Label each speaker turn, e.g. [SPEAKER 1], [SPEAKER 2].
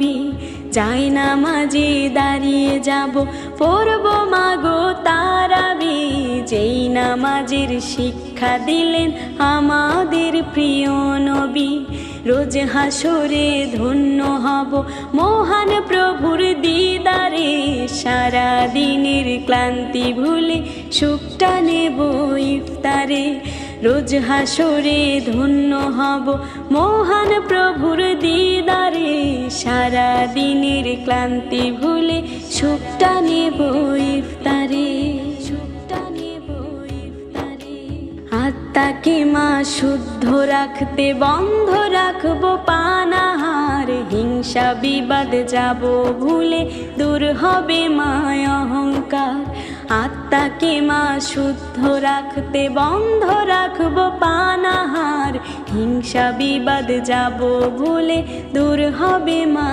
[SPEAKER 1] নবী। যাই নামাজে দাঁড়িয়ে যাব, পড়ব মাগো তারাবি। যেই নামাজের শিক্ষা দিলেন আমাদের প্রিয় নবী। রোজ হাসরে ধন্য হব মহান প্রভুর দিদারে। সারা দিনের ক্লান্তি ভুলে সুখটা নেব ইফতারে। রোজ হাসরে ধন্য হব মহান প্রভুর দিদারে। সারা দিনের ক্লান্তি ভুলে সুখটা নেব ইফতারে। আত্মাকে মা শুদ্ধ রাখতে বন্ধ রাখবো পানাহার। হিংসা বিবাদ যাব ভুলে দূর হবে মায় অহংকার। আত্মাকে মা শুদ্ধ রাখতে বন্ধ রাখবো পানাহার। হিংসা বিবাদ যাব ভুলে দূর হবে মা।